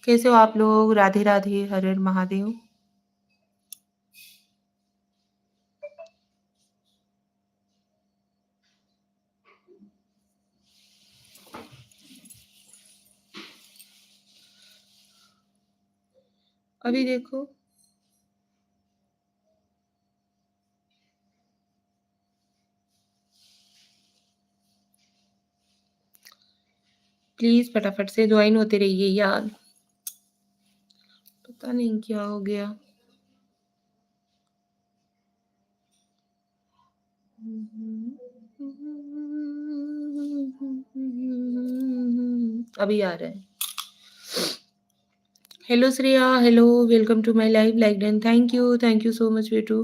कैसे हो आप लोग? राधे राधे, हर हर महादेव। अभी देखो। प्लीज फटाफट से ज्वाइन होते रहिए यार। पता नहीं क्या हो गया। अभी आ रहा है। Hello Shreya, hello, welcome to my live like done. Thank you so much बेटू।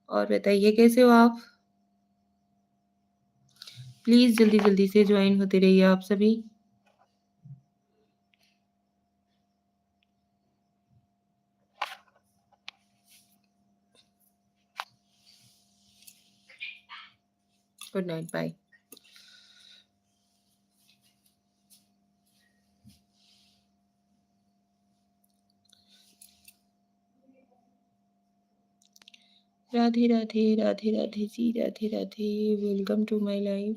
और बताइए कैसे हो आप? प्लीज जल्दी जल्दी से ज्वाइन होते रहिए आप सभी। Good night, bye. Radhe Radhe, Radhe Radhe ji, Radhe Radhe, welcome to my live.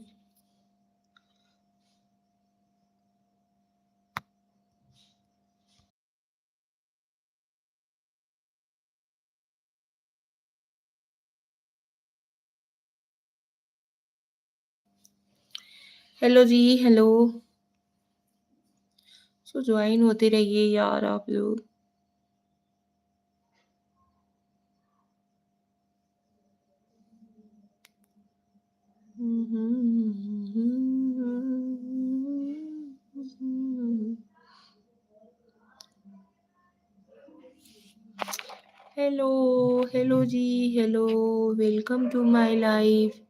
Hello जी, हेलो। सो ज्वाइन होते रहिए यार आप लोग। हेलो, हेलो जी, hello, welcome to my life.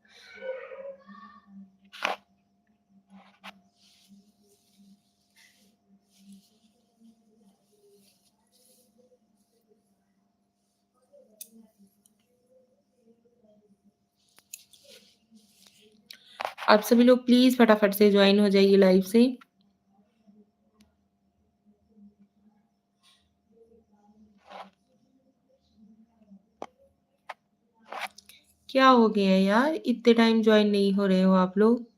आप सभी लोग प्लीज फटाफट से ज्वाइन हो जाइए लाइव से। क्या हो गया यार, इतने टाइम ज्वाइन नहीं हो रहे हो आप लोग?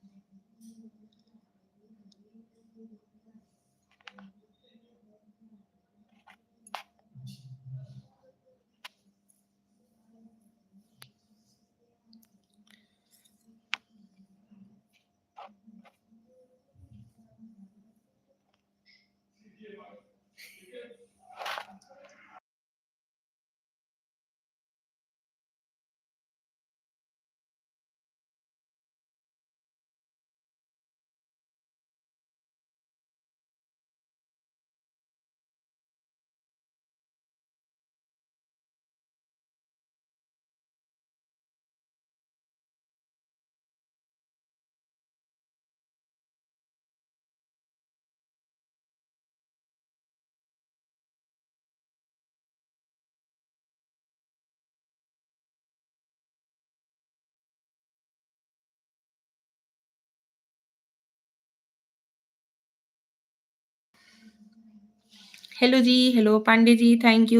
हेलो जी, hello Pandey ji, thank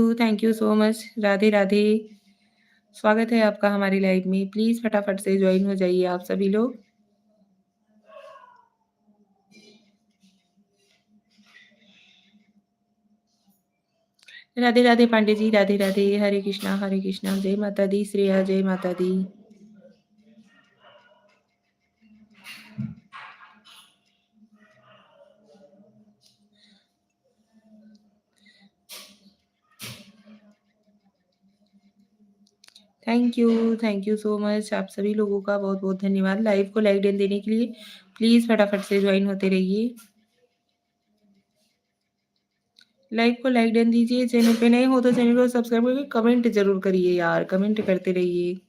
you so much. Radhe Radhe, स्वागत है आपका हमारी लाइव में। प्लीज फटाफट से ज्वाइन हो जाइए आप सभी लोग। राधे राधे पांडे जी, राधे राधे, हरे कृष्णा, जय माता दी श्रेया, जय माता दी। Thank you so much. आप सभी लोगों का बहुत बहुत धन्यवाद लाइव को लाइक देने के लिए। प्लीज फटाफट से ज्वाइन होते रहिए। लाइव को लाइक डन दीजिए। चैनल पे नए हो तो चैनल को सब्सक्राइब करके कमेंट जरूर करिए यार, कमेंट करते रहिए।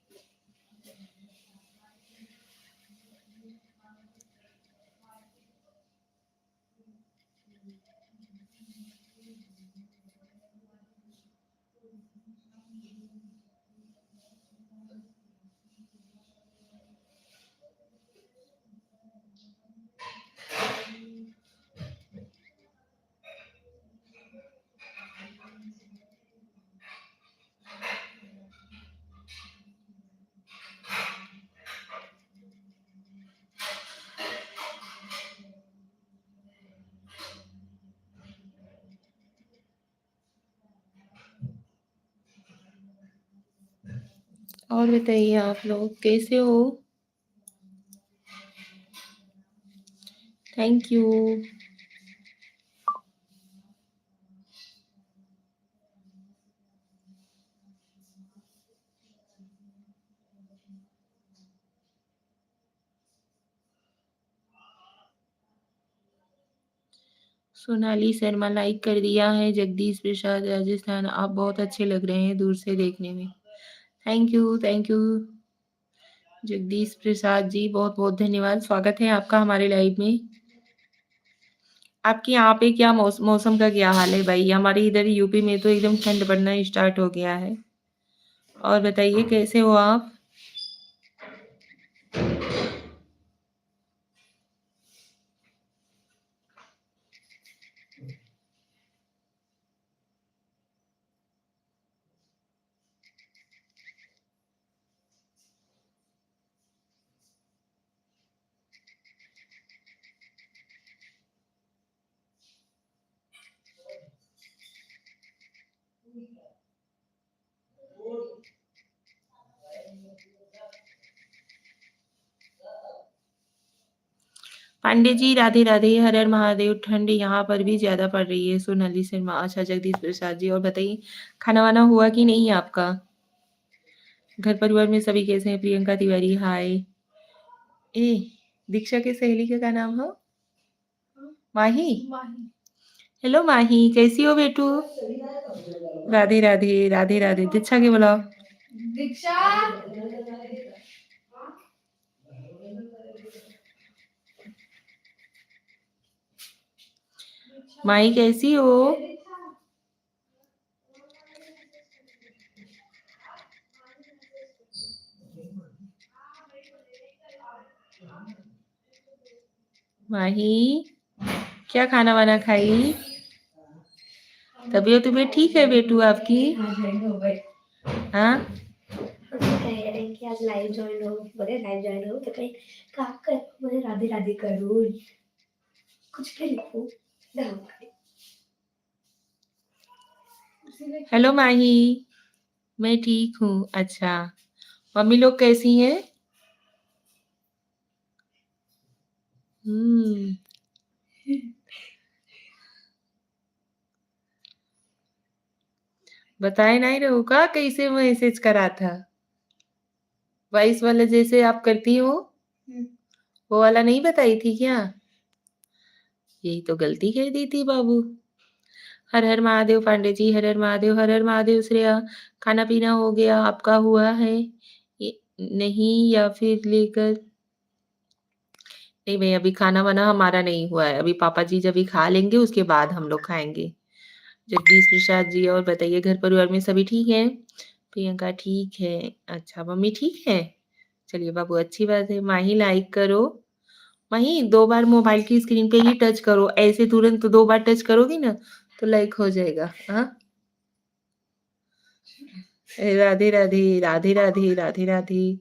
और बताइए आप लोग कैसे हो? Thank you. Sonali Sharma like कर दिया है। जगदीश प्रसाद राजस्थान, आप बहुत अच्छे लग रहे हैं दूर से देखने में। थैंक यू जगदीश प्रसाद जी, बहुत बहुत धन्यवाद। स्वागत है आपका हमारे लाइव में। आपके यहाँ पे क्या मौसम का क्या हाल है भाई? हमारे इधर यूपी में तो एकदम ठंड पड़ना स्टार्ट हो गया है। और बताइए कैसे हो आप? पांडे जी राधे राधे, हर हर महादेव। ठंड यहाँ पर भी ज्यादा पड़ रही है। सोनाली शर्मा, अच्छा जगदीश प्रसाद जी, और बताइए खाना वाना हुआ कि नहीं आपका? घर परिवार में सभी कैसे हैं? प्रियंका तिवारी हाय। ए दीक्षा के सहेली का क्या नाम है? माही। हेलो माही, कैसी हो बेटू? राधे राधे राधे राधे। दीक्षा के बुलाओ। दीक्षा माही कैसी हो? माही क्या खाना वाना खाई? तबीयत तुम्हें ठीक है बेटू आपकी? हाँ कह रहे कि आज लाइव जॉइन हो, बोले लाइव जॉइन हो तो कहीं काम कर, बोले राधे राधे करो, कुछ भी लिखो। हेलो माही, मैं ठीक हूँ। अच्छा, मम्मी लोग कैसी हैं? हम्म। बताए नहीं रहो का कैसे मैसेज करा था? वॉइस वाला जैसे आप करती हो वो वाला नहीं बताई थी क्या? यही तो गलती कर दी थी बाबू। हर हर महादेव पांडे जी, हर हर महादेव, हर हर महादेव। श्रेया, खाना पीना हो गया आपका? हुआ है नहीं या फिर लेकर? नहीं भाई, अभी खाना वाना हमारा नहीं हुआ है। अभी पापा जी जब भी खा लेंगे उसके बाद हम लोग खाएंगे। जगदीश प्रसाद जी, और बताइए घर परिवार में सभी ठीक है? प्रियंका ठीक है। अच्छा, मम्मी ठीक है? चलिए बाबू, अच्छी बात है। माही लाइक करो। माही 2 बार मोबाइल की स्क्रीन पे ही टच करो, ऐसे तुरंत 2 बार टच करोगी ना तो लाइक हो जाएगा। हाँ, Radhe Radhe Radhe Radhe Radhe Radhe.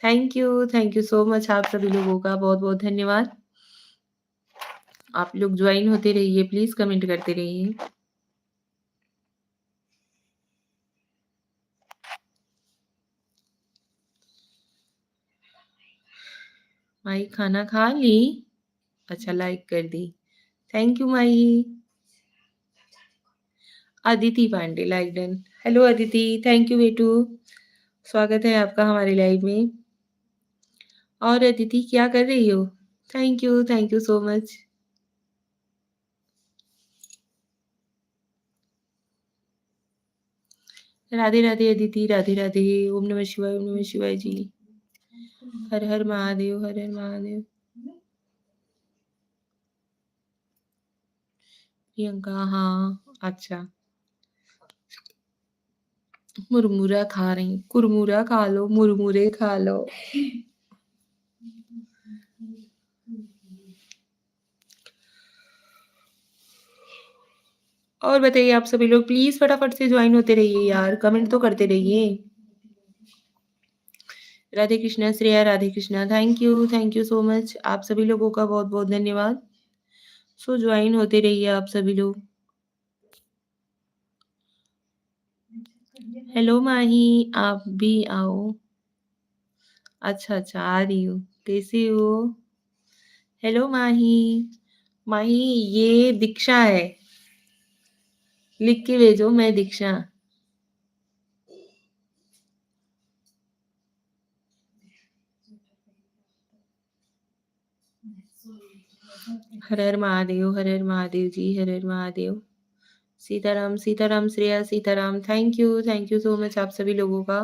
Thank you so much. आप सभी लोगों का बहुत बहुत धन्यवाद। आप लोग ज्वाइन होते रहिए, प्लीज कमेंट करते रहिए। माही खाना खा ली? अच्छा, लाइक कर दी। Thank you Mahi. Aditi Pandey like done. Hello Aditi, thank you बेटू। स्वागत है आपका हमारे लाइव में। और अदिति क्या कर रही हो? Thank you so much. Radhe Radhe Aditi, Radhe Radhe. ओम नमः शिवाय, ओम नमः शिवाय जी। हर हर महादेव, हर हर महादेव। प्रियंका, हाँ अच्छा। मुरमुरा खा रही, कुरमुरा खा लो, मुरमुरे खा लो। और बताइए आप सभी लोग, प्लीज फटाफट से ज्वाइन होते रहिए यार, कमेंट तो करते रहिए। Radhe Krishna Shreya, Radhe Krishna. Thank you so much. आप सभी लोगों का बहुत बहुत धन्यवाद। सो ज्वाइन होते रहिए आप सभी लोग। हेलो माही, आप भी आओ। अच्छा, अच्छा आ रही हूँ। कैसी हो? हेलो माही। माही ये दीक्षा है। लिख के भेजो मैं दीक्षा। हर हर महादेव, हर हर महादेव जी, हर हर Mahadev. Sitaram, Sitaram, Shreya Sitaram. Thank you so much आप सभी लोगों का।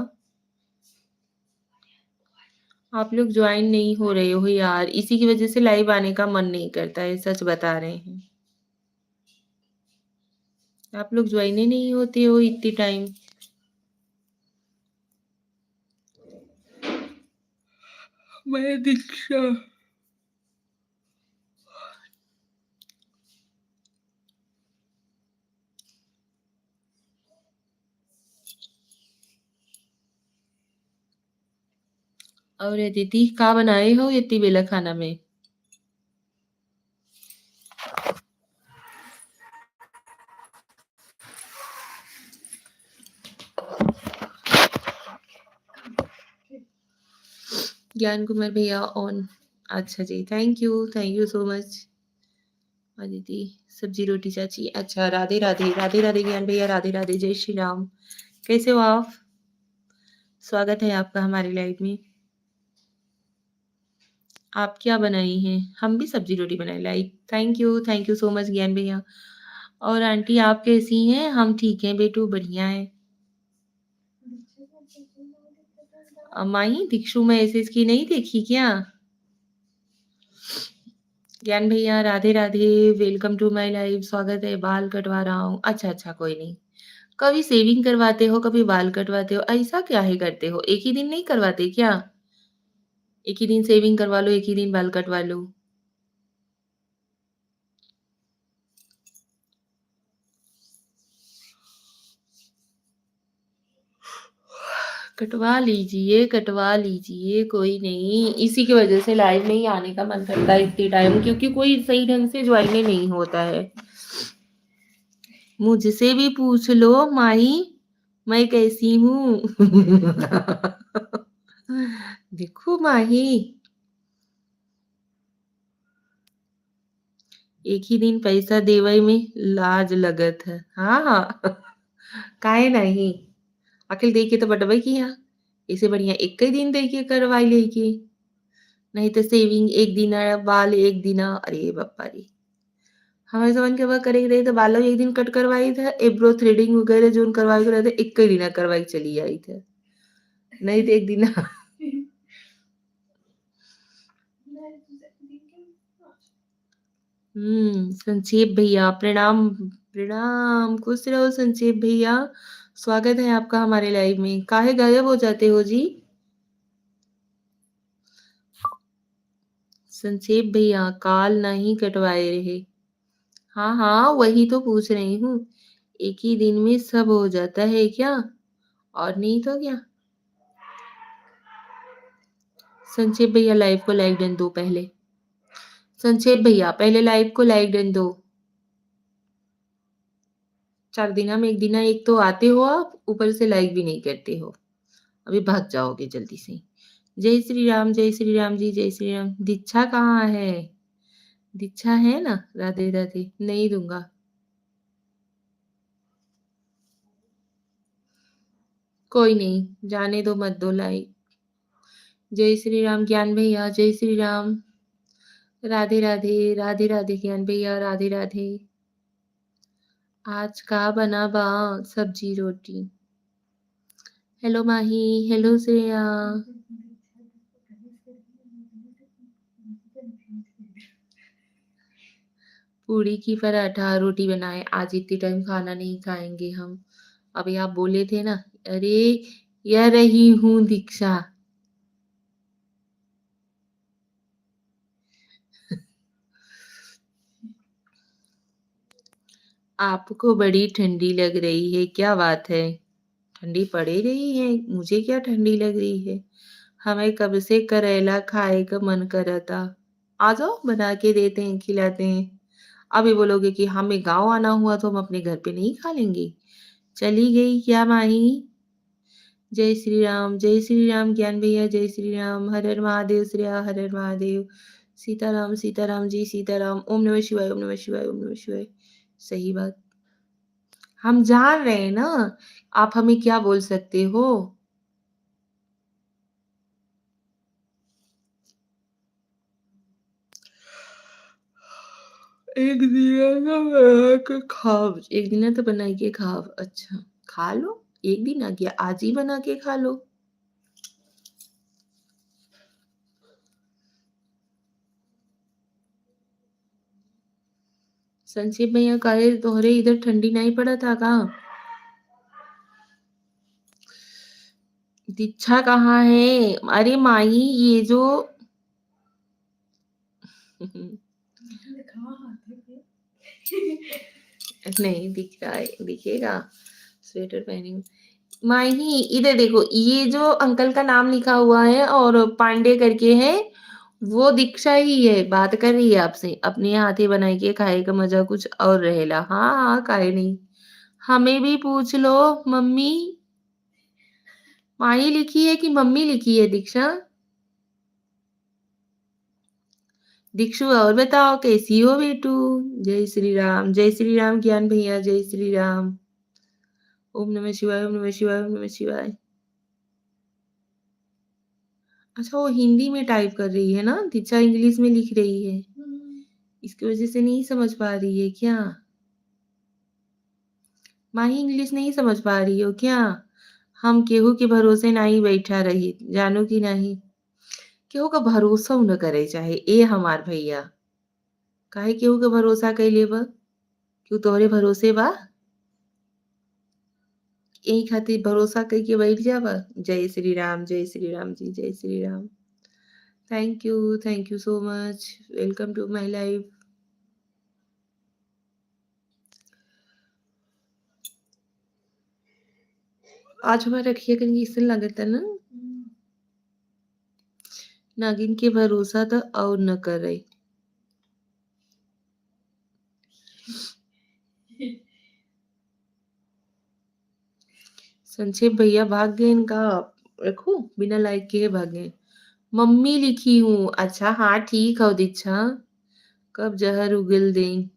आप लोग ज्वाइन नहीं हो रहे हो यार, इसी की वजह से लाइव आने का मन नहीं करता है, सच बता रहे हैं। आप लोग ज्वाइन ही नहीं होते हो इतनी टाइम। मैं दीक्षा। और दीदी का बनाए हो इतनी बेला खाना में? ज्ञान कुमार भैया ऑन। अच्छा जी, थैंक यू सो मच। दीदी सब्जी रोटी चाची। अच्छा, राधे राधे, राधे राधे ज्ञान भैया, राधे राधे, जय श्री राम। कैसे हो आप? स्वागत है आपका हमारी लाइफ में। आप क्या बनाई हैं? हम भी सब्जी रोटी बनाए like. Thank you so much ज्ञान भैया। और आंटी आप कैसी हैं? हम ठीक हैं बेटू, बढ़िया है। माही दीक्षु मैसेज की नहीं देखी क्या? ज्ञान भैया Radhe Radhe, welcome to my life, स्वागत है। बाल कटवा रहा हूँ। अच्छा अच्छा, कोई नहीं। कभी सेविंग करवाते हो, कभी बाल कटवाते हो, ऐसा क्या है करते हो? एक ही दिन नहीं करवाते क्या? एक ही दिन सेविंग करवा लो, एक ही दिन बाल कटवा लो। कटवा लीजिए, कोई नहीं। इसी की वजह से लाइव नहीं आने का मन करता है इतने टाइम, क्योंकि कोई सही ढंग से ज्वाइन ही नहीं होता है। मुझसे भी पूछ लो माही, मैं कैसी हूँ। देखो माही, एक ही दिन पैसा देवई में लाज लगत है। हाँ हाँ। काहे नहीं? अकेले दे के तो बटवई किया। इसे बढ़िया एक ही दिन दे के करवाई लेके। नहीं तो सेविंग एक दिन, बाल एक दिन, अरे बापा रे। हमारे जमान के बाद करे रहे तो बालों एक दिन कट करवाई था, एब्रो थ्रेडिंग वगैरह जो करवाई रहे थे एक ही दिन करवाई चली आई था। नहीं तो एक दिन। संक्षेप भैया प्रणाम। प्रणाम, खुश रहो संक्षेप भैया। स्वागत है आपका हमारे लाइव में। काहे गायब हो जाते हो जी? संक्षेप भैया काल नहीं कटवाए रहे। हाँ हाँ, वही तो पूछ रही हूँ। एक ही दिन में सब हो जाता है क्या? और नहीं तो क्या? संक्षेप भैया लाइव को लाइक डन दो पहले। संक्षेप भैया पहले लाइव को लाइक डन दो। 4 दिन में एक दिन एक तो आते हो आप, ऊपर से लाइक भी नहीं करते हो। अभी भाग जाओगे जल्दी से। जय श्री राम, जय श्री राम जी, जय श्री राम। दीक्षा कहाँ है? दीक्षा है ना? राधे राधे। नहीं दूंगा। कोई नहीं, जाने दो, मत दो लाइक। जय श्री राम ज्ञान भैया, जय श्री राम। राधे राधे, राधे राधे ज्ञान भैया, राधे राधे। आज का बना बा सब्जी रोटी। हेलो माही, हेलो श्रेया। पूड़ी की पराठा रोटी बनाए, आज इतनी टाइम खाना नहीं खाएंगे हम। अभी आप बोले थे ना, अरे यह रही हूँ दीक्षा। आपको बड़ी ठंडी लग रही है, क्या बात है? ठंडी पड़े रही है, मुझे क्या ठंडी लग रही है? हमें कब से करेला खाए का मन कर रहा था। आ जाओ, बना के देते हैं, खिलाते हैं। अभी बोलोगे कि हमें गांव आना हुआ तो हम अपने घर पे नहीं खा लेंगे। चली गई क्या माही? जय श्री राम ज्ञान भैया, जय श्री राम। हर हर महादेव श्रेया, हर हर महादेव। सीताराम सीताराम जी सीताराम। ओम नमः शिवाय, ओम नमः शिवाय, ओम नमः शिवाय। सही बात, हम जान रहे हैं ना, आप हमें क्या बोल सकते हो। एक दिया तो बना के खाओ, एक दिन तो बना के खाओ। अच्छा खा लो, एक दिन आ गया, आज ही बना के खा लो। संक्षेप भैया काहे तोहरे इधर ठंडी नहीं पड़ा था का? दीक्षा कहाँ है? अरे माई ये जो नहीं दिख रहा है, दिखेगा। स्वेटर पहनी हूँ। माही इधर देखो, ये जो अंकल का नाम लिखा हुआ है और पांडे करके है, वो दीक्षा ही है। बात कर रही है आपसे। अपने हाथे बनाई के खाए का मजा कुछ और रहेला। हाँ हाँ काहे नहीं, हमें भी पूछ लो। मम्मी माही लिखी है कि मम्मी लिखी है दीक्षा? दीक्षु और बताओ कैसी हो बेटू? जय श्री राम ज्ञान भैया, जय श्री राम। ओम नमः शिवाय, ओम नमः शिवाय, ओम नमः शिवाय। अच्छा वो हिंदी में टाइप कर रही है ना, दीक्षा इंग्लिश में लिख रही है, इसकी वजह से नहीं समझ पा रही है क्या? माही इंग्लिश नहीं समझ पा रही हो क्या? हम केहू के भरोसे नहीं बैठा रही, जानो कि नहीं। केहू का भरोसा न करे चाहे ए हमार भैया। काहे केहू के भरोसा कैले बा? क्यों तोहरे भरोसे बा? यही खातिर भरोसा करके बैठ जावा। जय श्री राम, जय श्री राम जी, जय Shri Ram. Thank you so much. Welcome to my life. आज हमारा रखिए कहीं इससे लागत है ना, नागिन के भरोसा तो और न करे। संक्षेप भैया भाग गए इनका, रखो बिना लाइक के भाग गए। मम्मी लिखी हूँ। अच्छा हाँ ठीक है दीक्षा, कब जहर उगल दें,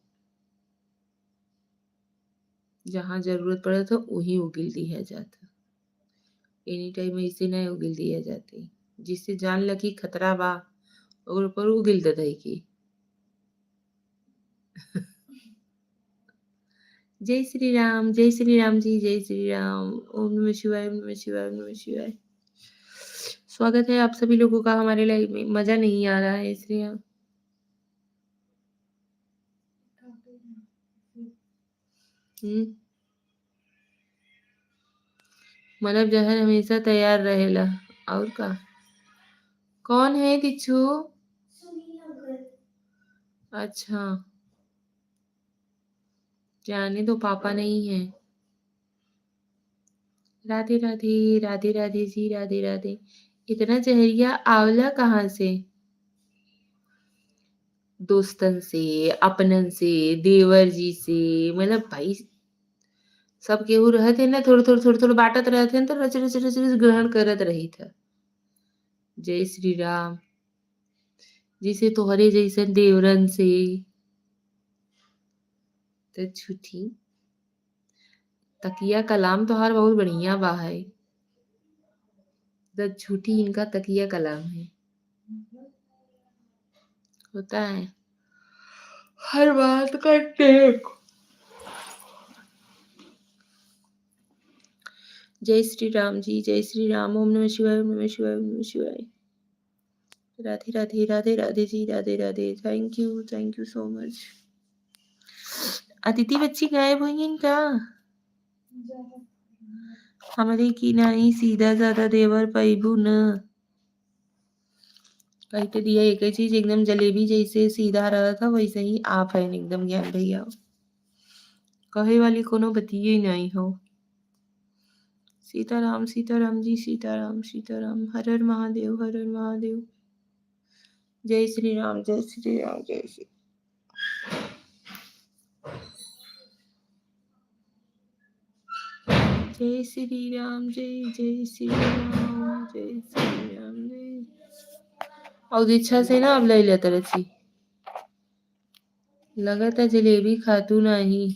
जहाँ जरूरत पड़े तो वही उगल दिया जाता। एनी टाइम ऐसे नहीं उगल दिया जाते। जिससे जान लगी खतरा बा और ऊपर उगल दे की। जय श्री राम, जय श्री राम जी, जय श्री राम। ओम नमः शिवाय, ओम नमः शिवाय, ओम नमः शिवाय। स्वागत है आप सभी लोगों का हमारे लाइव में। मजा नहीं आ रहा है इसलिए मतलब जहर हमेशा तैयार रहेला। और का कौन है किच्छु? अच्छा जाने दो, पापा नहीं है। राधे राधे, राधे राधे जी, राधे राधे। इतना जहरिया आंवला कहाँ से? दोस्तन से, अपनन से, देवर जी से, मतलब भाई सब केहू रहते ना, थोड़े थोड़े बांटत रहते हैं तो रच रच रच रच ग्रहण करत रही था। जय श्री राम। जिसे तोहरे जैसन देवरन से तो झूठी। तकिया कलाम तोहार बहुत बढ़िया बा है, तो झूठी इनका तकिया कलाम है। होता है हर बात का टेक। जय श्री राम जी, जय श्री राम। ओम नमः शिवाय, ओम नमः शिवाय, ओम नमः शिवाय। Radhe Radhe, Radhe Radhe ji, Radhe Radhe. Thank you so much. Aditi बच्ची गायब हुई हैं क्या? हमारे की नहीं सीधा ज्यादा देवर पैबू न कहते दिया एक ही चीज एकदम जलेबी जैसे सीधा रहा था वैसे ही आप है एकदम ज्ञान भैया। कहे वाली कोनो बतिये नहीं हो। सीताराम सीताराम जी, सीताराम सीताराम। हर हर महादेव, हर हर महादेव। जय श्री राम, जय श्री राम, जय श्री। जय श्री राम जय जय श्री राम जय श्री राम जय। और इच्छा से ना अब ले लेते रची लगा था जलेबी खातू नहीं।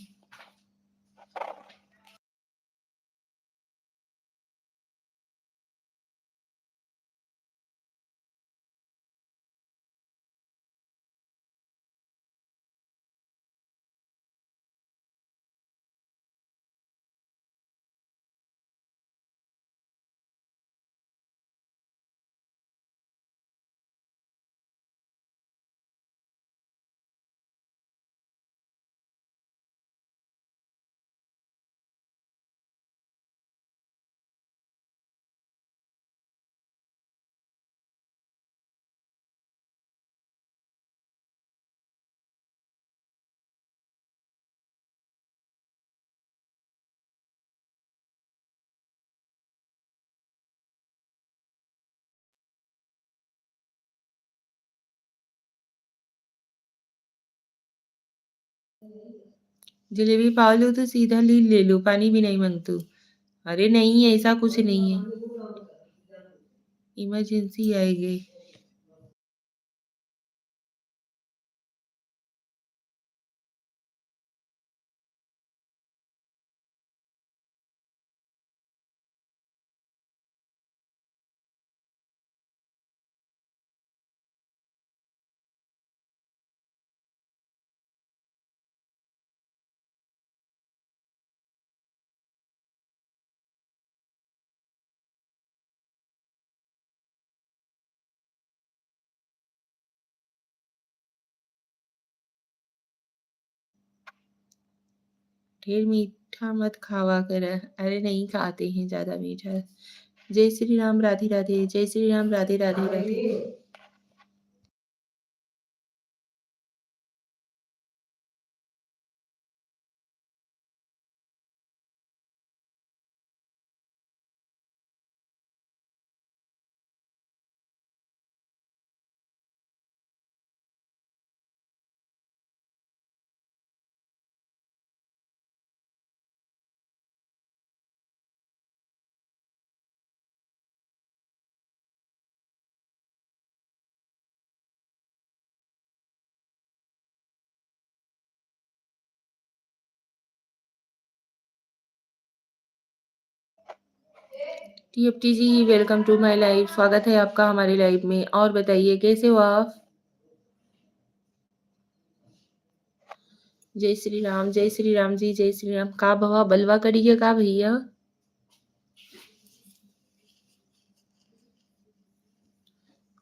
जलेबी पाव लो तो सीधा ले लो, पानी भी नहीं मांगतू। अरे नहीं ऐसा कुछ नहीं है, इमरजेंसी आएगी। ढेर मीठा मत खावा कर। अरे नहीं खाते हैं ज्यादा मीठा। जय श्री राम राधे राधे जय Shri Ram Radhe Radhe Radhe. TFT ji welcome to my live, स्वागत है आपका हमारे लाइव में। और बताइए कैसे हो आप? जय श्री राम जय श्री राम जी जय श्री राम। का भवा बलवा करिए का भैया?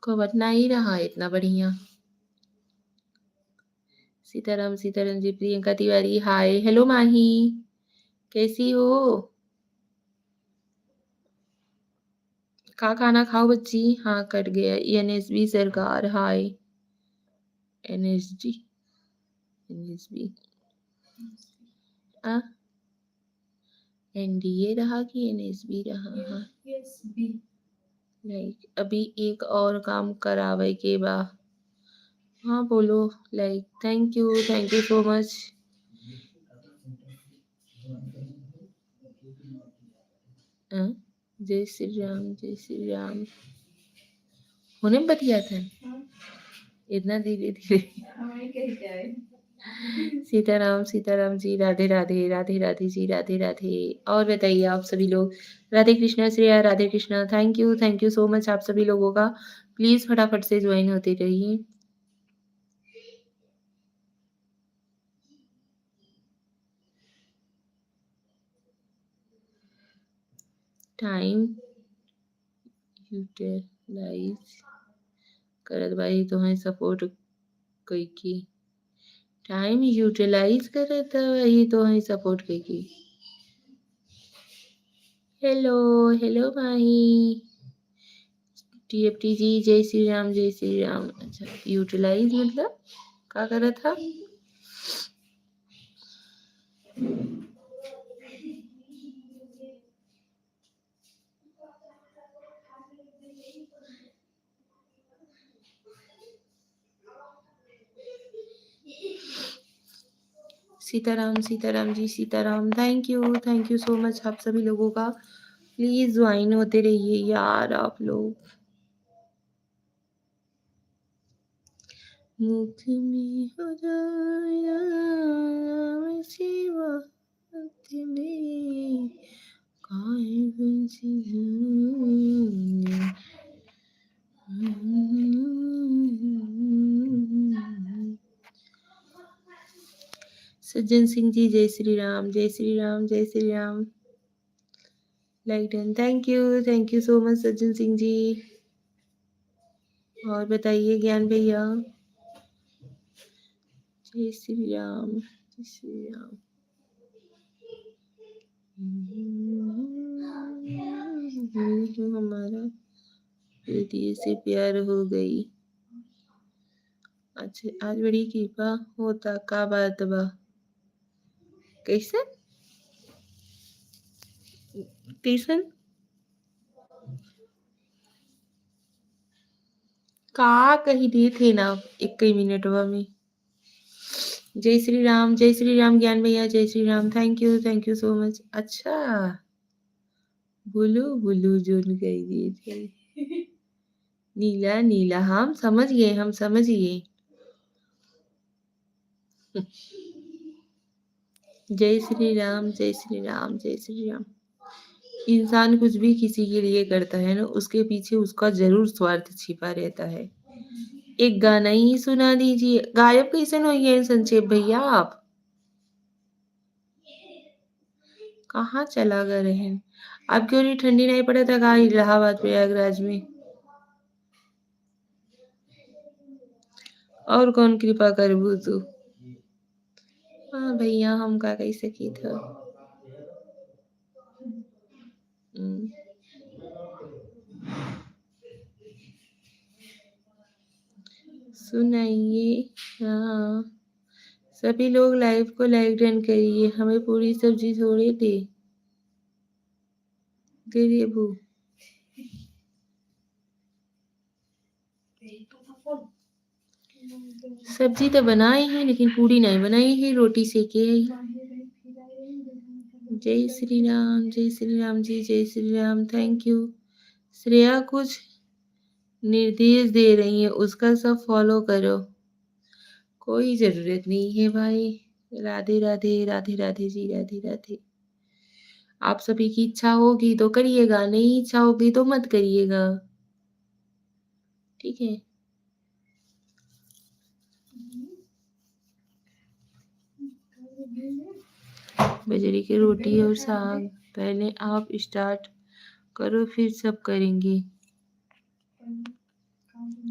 को बतना ही रहा है इतना बढ़िया। सीताराम सीताराम जी। प्रियंका तिवारी हाय हेलो माही, कैसी हो? का खाना खाओ बच्ची? हाँ कट गया। एनएसबी सरकार हाय। एनएसडी एनएसबी एनडीए रहा कि एनएसबी रहा? हाँ लाइक अभी एक और काम करावे के बा। हाँ बोलो। Like thank you so much. जय श्री राम जय श्री राम। होने में बतिया था इतना धीरे धीरे। सीताराम सीताराम जी राधे राधे राधे राधे जी राधे राधे। और बताइए आप सभी लोग। Radhe Krishna Shreya Radhe Krishna. Thank you so much आप सभी लोगों का। प्लीज फटाफट से ज्वाइन होते रहिए। टाइम यूटिलाइज करत भाई तुम्हें सपोर्ट कई की। टाइम यूटिलाइज करत वही तो है सपोर्ट कई की। हेलो हेलो माही। टीएफटी जी जय श्री राम जय श्री राम। अच्छा यूटिलाइज मतलब क्या करा था? Sitaram Sitaram ji Sitaram. Thank you so much आप सभी लोगों का। प्लीज ज्वाइन होते रहिए यार आप लोग। मुख में हो जाया ऐसी बात में काहे बंसी सज्जन सिंह जी जय श्री राम जय श्री राम जय Shri Ram. Like done. Thank you so much Sajjan Singh ji. और बताइए ज्ञान भैया। जय श्री राम जय श्री राम। हमारा हृदय से प्यार हो गई। अच्छा आज बड़ी कृपा होता का बात बा। कैसे कैसन का कही दिए थे ना एक ही मिनट में। जय श्री राम ज्ञान भैया जय Shri Ram. Thank you so much. अच्छा बोलो बोलो जोन कही दिए थे। नीला नीला हम समझ गए। जय श्री राम जय श्री राम जय श्री राम। इंसान कुछ भी किसी के लिए करता है ना उसके पीछे उसका जरूर स्वार्थ छिपा रहता है। एक गाना ही सुना दीजिए। गायब कैसे हो गए संक्षेप भैया आप कहाँ चला गए रहन। आप क्यों नहीं ठंडी नहीं पड़ा था कहा इलाहाबाद प्रयागराज में। और कौन कृपा करबू तू। हाँ भैया हम का कैसे की था। सुनाइए। हाँ सभी लोग लाइव को लाइक डन करिए। हमें पूरी सब्जी थोड़ी दे दे भू। सब्जी तो बनाई है लेकिन पूरी नहीं बनाई है रोटी सेके है। जय श्री राम जी जय श्री राम। Thank you. श्रेया कुछ निर्देश दे रही है उसका सब फॉलो करो। कोई जरूरत नहीं है भाई। राधे राधे राधे राधे जी राधे राधे। आप सभी की इच्छा होगी तो करिएगा नहीं इच्छा होगी तो मत करिएगा। ठीक है। बजरी की रोटी और साग। पहले आप स्टार्ट करो फिर सब करेंगे।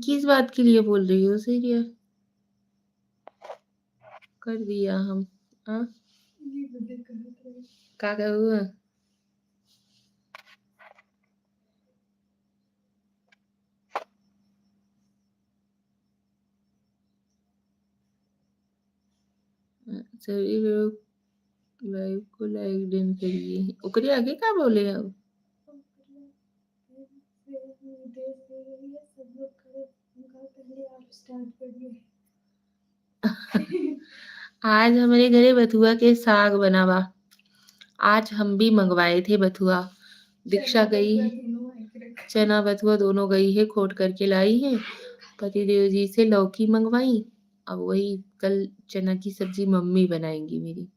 किस बात के लिए बोल रही हो सीरिया। कर दिया हम। हाँ का हुआ। सभी लोग लाइव को लाइक डन करिए। ओकरे आगे का बोले अब। आज हमारे घरे बथुआ के साग बनावा। आज हम भी मंगवाए थे बथुआ। दीक्षा गई चना बथुआ दोनों गई है खोट करके लाई है। पतिदेव जी से लौकी मंगवाई। अब वही कल चना की सब्जी मम्मी बनाएंगी मेरी।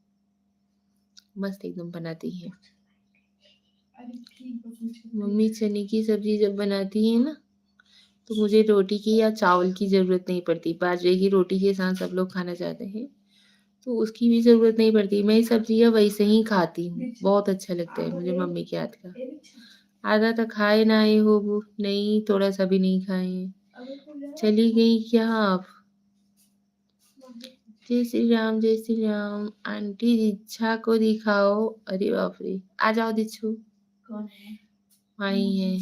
मस्त एकदम बनाती है मम्मी। चने की सब्जी जब बनाती है ना तो मुझे रोटी की या चावल की जरूरत नहीं पड़ती। बाजरे की रोटी के साथ सब लोग खाना चाहते हैं तो उसकी भी जरूरत नहीं पड़ती। मैं सब्जियां वैसे ही खाती हूँ। बहुत अच्छा लगता है मुझे मम्मी के हाथ का। आधा तो खाए ना आए हो वो नहीं थोड़ा सा भी नहीं खाए। चली गई क्या आप। जय श्री राम। आंटी दीक्षा को दिखाओ। अरे बाप रे आ जाओ दीक्षु। कौन है। आई है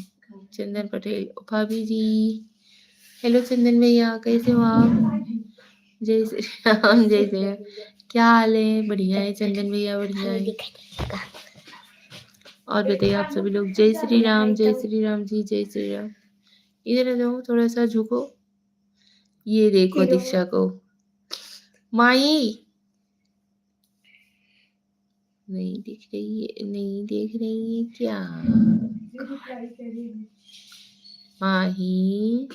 चंदन पटेल भाभी जी। हेलो चंदन भैया कैसे हो आप। जय श्री राम जय श्री राम। क्या हाल है। बढ़िया है चंदन भैया बढ़िया है। और बताइए आप सभी लोग। जय श्री राम जी जय श्री राम। इधर आ जाओ थोड़ा सा झुको। ये देखो दीक्षा को। माई नहीं दिख रही है, नहीं देख रही है क्या? माही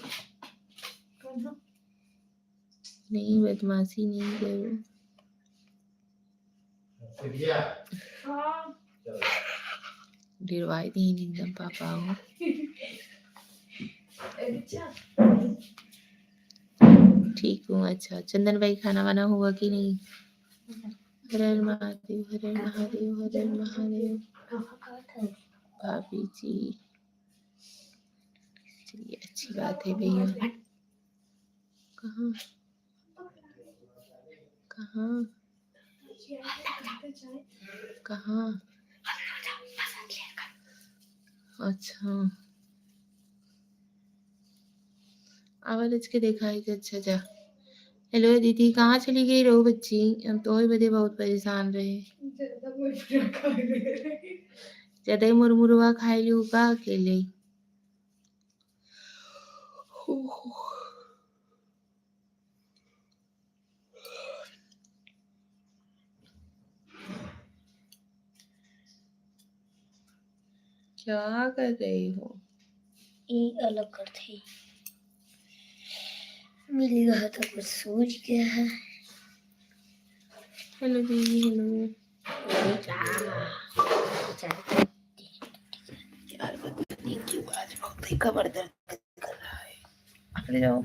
नहीं, बदमाशी नहीं करो। डिरवाई नहीं एकदम पापा हो। ठीक हूँ। अच्छा चंदन भाई, खाना वाना हुआ कि नहीं? हर हर महादेव, हर हर महादेव, हर हर महादेव। भाभी जी, चलिए अच्छी बात है भैया। कहाँ कहाँ कहाँ? अच्छा, आवाज के दिखाई दे। अच्छा जा। हेलो दीदी, कहाँ चली गई रो बच्ची? हम तो ही बदे बहुत परेशान रहे। ज्यादा ही मुरमुरवा खाई लियो का अकेले? क्या कर रही हो? एक अलग करते मिलेगा तो कुछ सोच गया है। हेलो दीदी, हेलो। यार पता नहीं क्यों आज बहुत ही कमर दर्द कर रहा है। हट जाओ।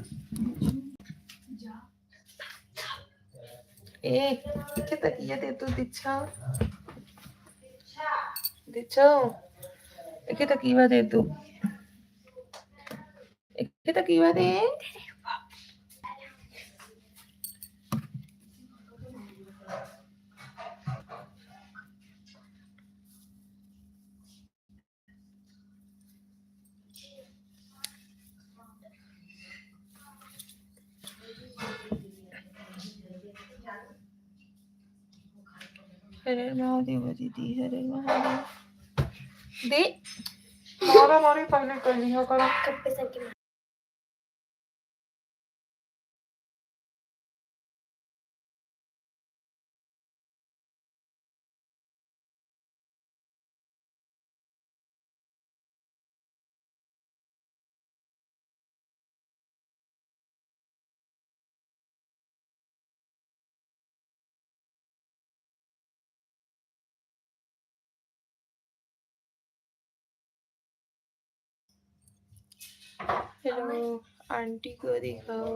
ए क्या तकिया दे तू दीक्षा? दीक्षा एक तकीवा दे तू। एक तकीवा दे। हरे महादेव दीदी, हरे महादेव। दे मारा मारी पहले कर लिया करो। हेलो आंटी को दिखाओ।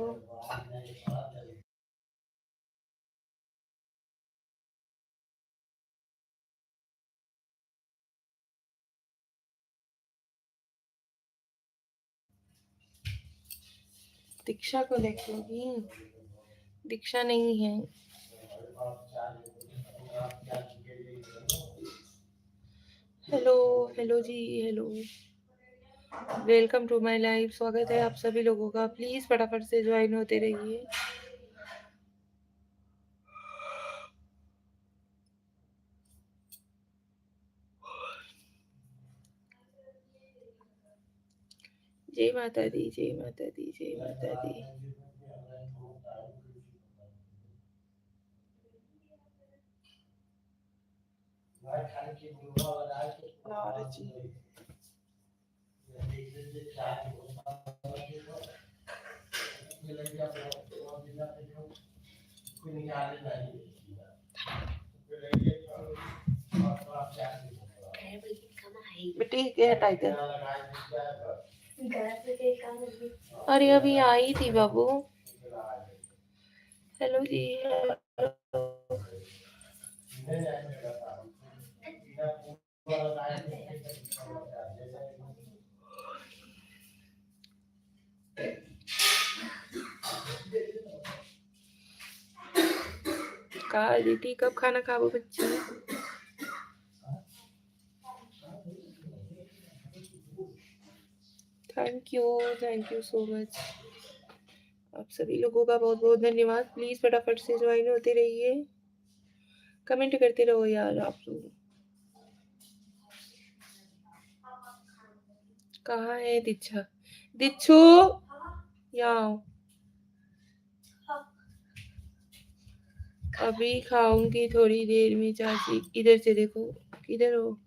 दीक्षा को देखोगी? दीक्षा नहीं है। हेलो हेलो जी, hello, welcome to my live. स्वागत है आप सभी लोगों का। प्लीज फटाफट से ज्वाइन होते रहिए। जय माता दी, जय माता दी, जय माता दी। बेटी के हटाई दे। अरे अभी आई थी बाबू। हेलो जी, कहा दीदी कब खाना खाओ बच्ची? Thank you so much. आप सभी लोगों का बहुत बहुत धन्यवाद। प्लीज फटाफट से ज्वाइन होते रहिए, कमेंट करते रहो यार आप लोग। कहाँ है दीक्षा? दीक्षु यहाँ। अभी खाऊंगी थोड़ी देर में चाची। इधर से देखो, किधर हो?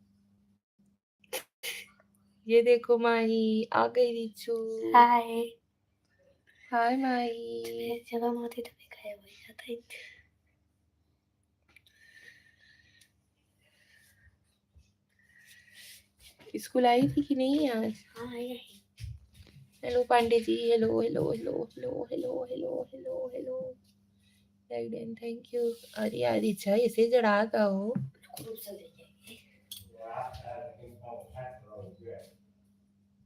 ये देखो माही आ गई रिचू। हाय हाय माही। जगह में होती तो मैं गायब हो जाता है। स्कूल आई थी कि नहीं आज? हाँ आई। Hello Pandey ji, hello hello hello hello hello hello hello hello. Thank you. अरे यार इच्छा ऐसे जड़ा का हो।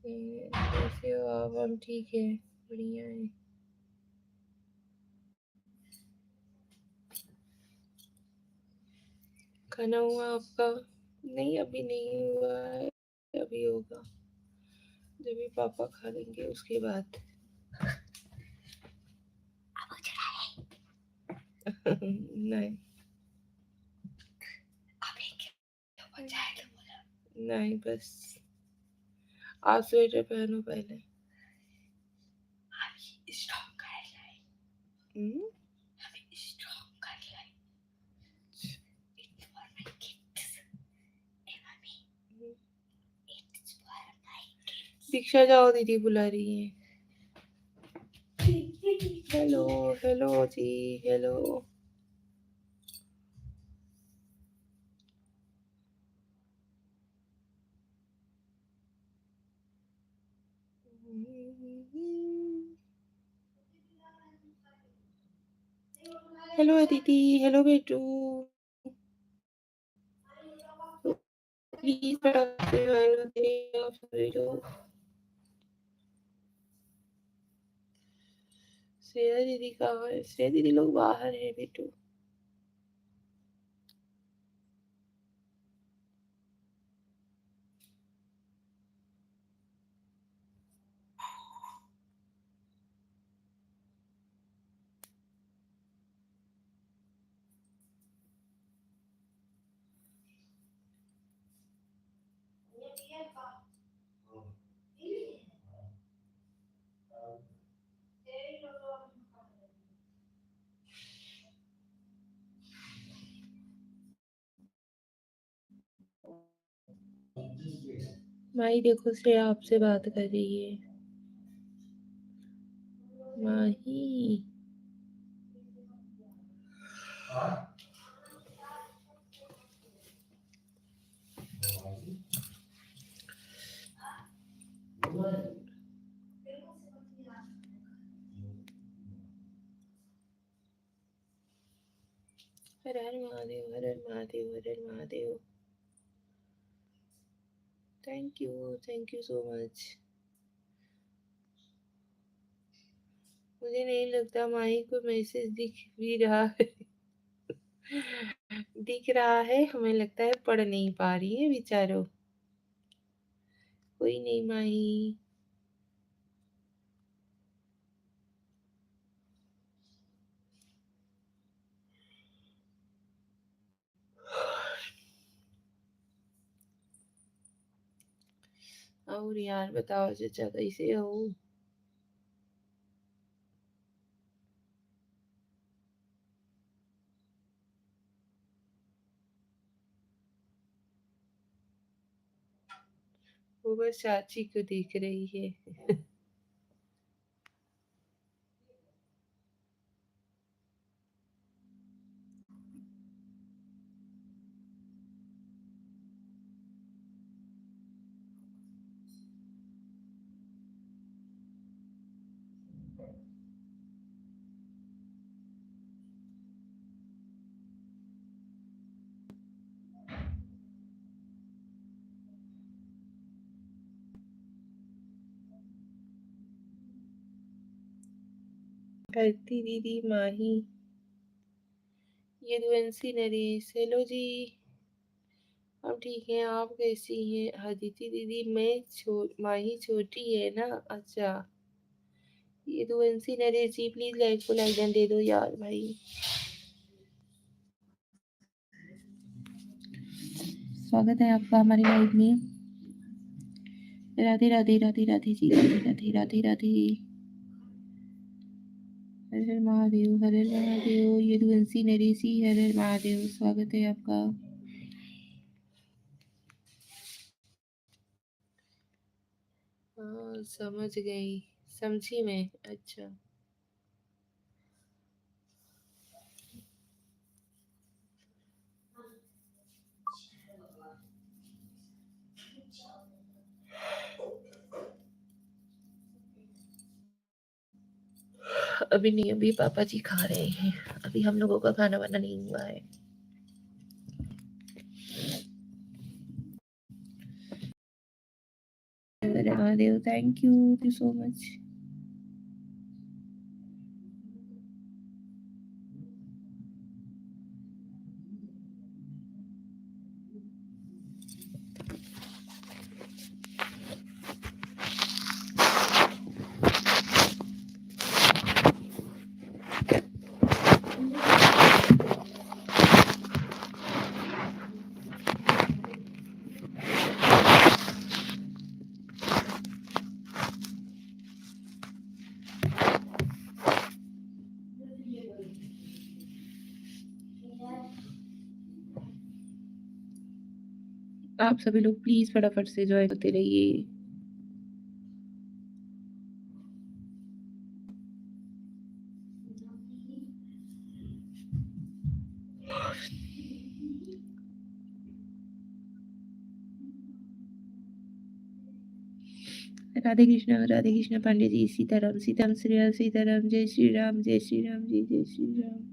कैसे हो आप? हम ठीक है, बढ़िया है। खाना हुआ आपका? नहीं अभी नहीं हुआ है, अभी होगा जब भी पापा खा लेंगे उसके बाद। नहीं नहीं, बस आप स्वेटर पहनो पहले। हम्म? दीक्षा जाओ, दीदी बुला रही है। हेलो हेलो जी, हेलो। हेलो दीदी, हेलो बेटू। प्लीज फटाफट से हेलो दे आप सभी लोग। श्रेया दीदी कहाँ है? श्रेया दीदी लोग बाहर है बेटू। माही देखो, श्रेया आपसे बात कर रही है। माही हर हर महादेव, हर हर महादेव, हर हर Mahadev. Thank you so much. मुझे नहीं लगता माही को मैसेज दिख भी रहा है। दिख रहा है, हमें लगता है पढ़ नहीं पा रही है बेचारो। कोई नहीं माही। और यार बताओ चाचा कैसे हो? वो बस चाची को देख रही है। करती दीदी माही। यदुवंशी नरेश, हेलो जी। हम ठीक हैं, आप कैसी हैं? अदिति दीदी माही छोटी है ना? अच्छा। यदुवंशी नरेश जी प्लीज लाइक को लाइक दे दो यार भाई। स्वागत है आपका हमारी लाइव में। राधे राधे राधे राधे जी, राधे राधे राधे राधे। हर हर महादेव, हर हर महादेव। यदुवंशी नरेशी, हर हर महादेव। स्वागत है आपका। समझ गई, समझी मैं। अच्छा, अभी नहीं, अभी पापा जी खा रहे हैं। अभी हम लोगों का खाना वाना नहीं हुआ है। Mahadev, thank you so much. आप सभी लोग प्लीज फटाफट से ज्वाइन होते रहिए। राधे कृष्ण पांडे जी। सीताराम सीताराम, श्री सीताराम। जय श्री राम, जय श्री राम जी, जय श्री राम।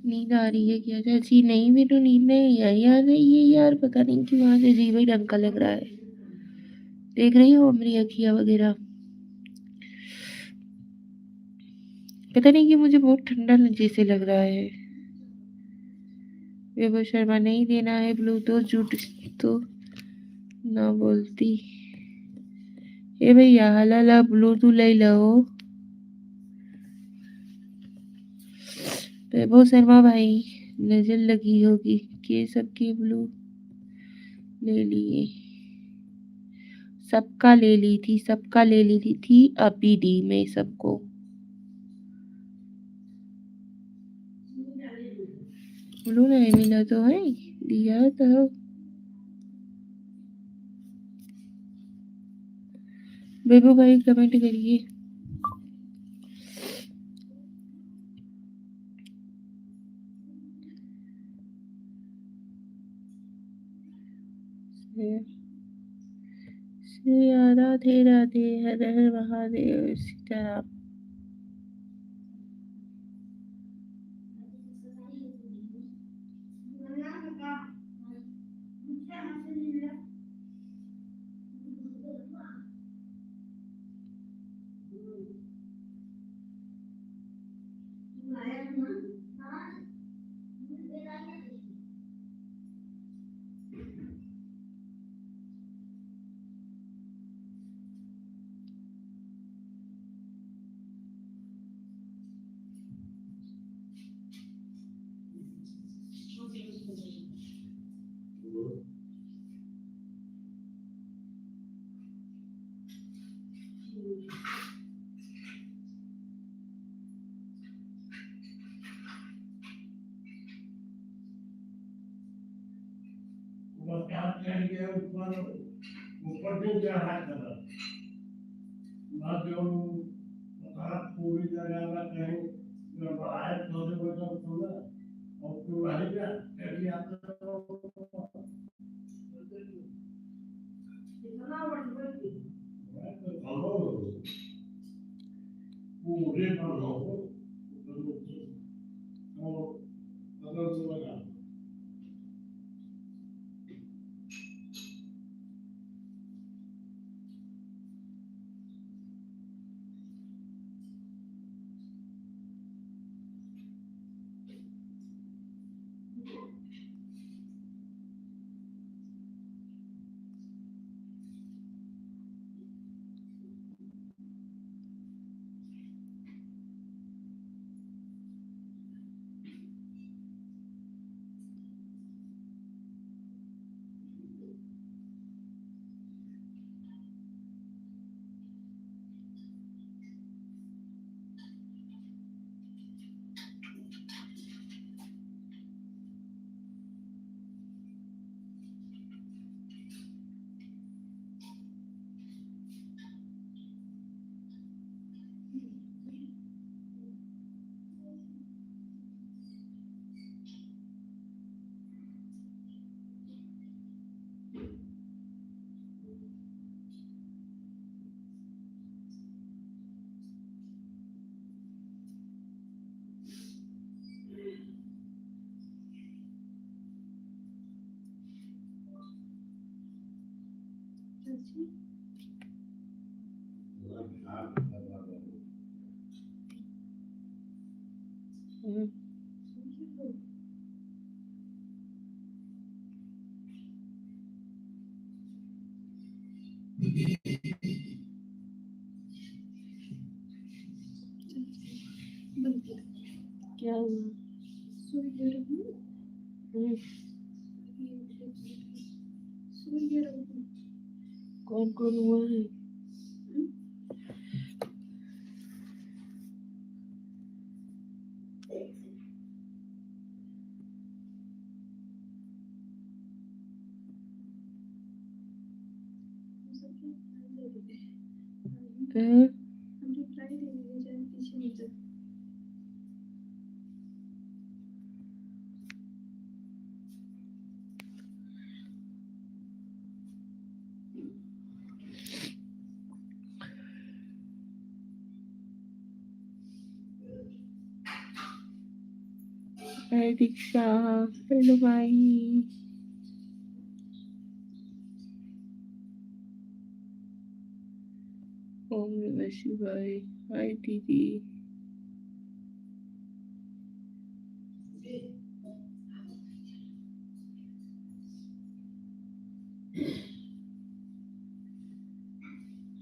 नींद आ रही है क्या चाची? नहीं, मेरे तो नींद नहीं आई आ रही है यार, पता नहीं क्यों आज अजीब ही ढंग का लग रहा है। देख रही हो मेरी अखियां वगैरह? पता नहीं कि मुझे बहुत ठंडा जैसे लग रहा है। विभू शर्मा, नहीं देना है ब्लूटूथ, झूठ तो ना बोलती। ए भैया हला ब्लूटूथ ले लो। वैभव शर्मा भाई, नजर लगी होगी कि सबके ब्लू ले लिए। सबका ले ली थी, सबका ले ली थी, अभी दी मैं सबको। ब्लू नहीं मिला तो है, दिया तो। बेबू भाई कमेंट करिए। श्री राधे राधे, हर हर महादेव, सीताराम। हम्म, क्या हुआ? हम्म, कौन कौन हुआ है? हम्म, हाय दीक्षा, हेलो भाई। ओम नमः शिवाय। हाय दीदी।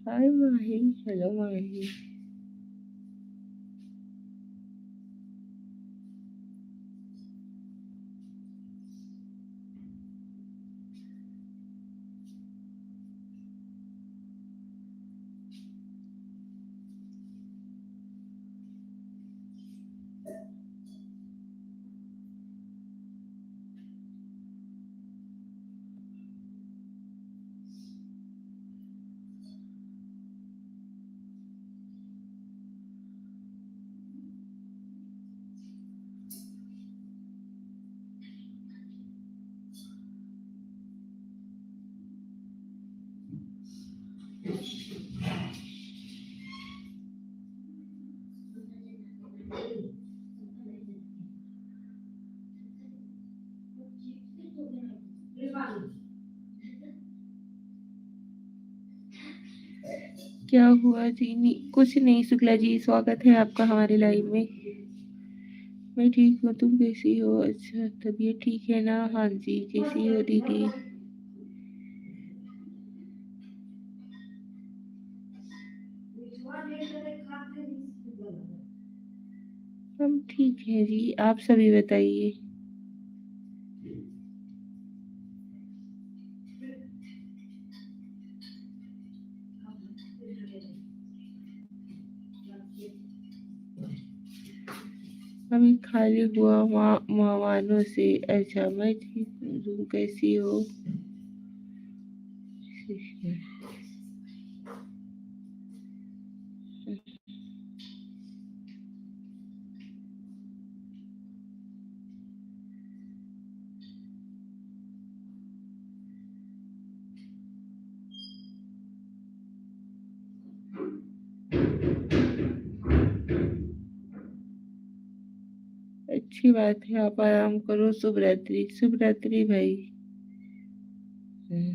हाय माही, हेलो माही। क्या हुआ जी? कुछ नहीं शुक्ला जी, स्वागत है आपका हमारे लाइव में। मैं ठीक हूँ, तुम कैसी हो? अच्छा, तबीयत ठीक है ना? हाँ जी, कैसी हो दीदी? हम ठीक है जी, आप सभी बताइए। अभी खाली हुआ मेहमानों से। अच्छा, मैं ठीक हूँ, तुम कैसी हो? अच्छी बात है, आप आराम करो। शुभ रात्रि, शुभ रात्रि भाई। हम्म,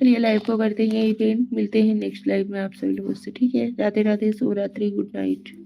चलिए लाइव को करते हैं यही पे, मिलते हैं नेक्स्ट लाइव में आप सभी लोगों से, ठीक है। राधे राधे, शुभ रात्रि, गुड नाइट।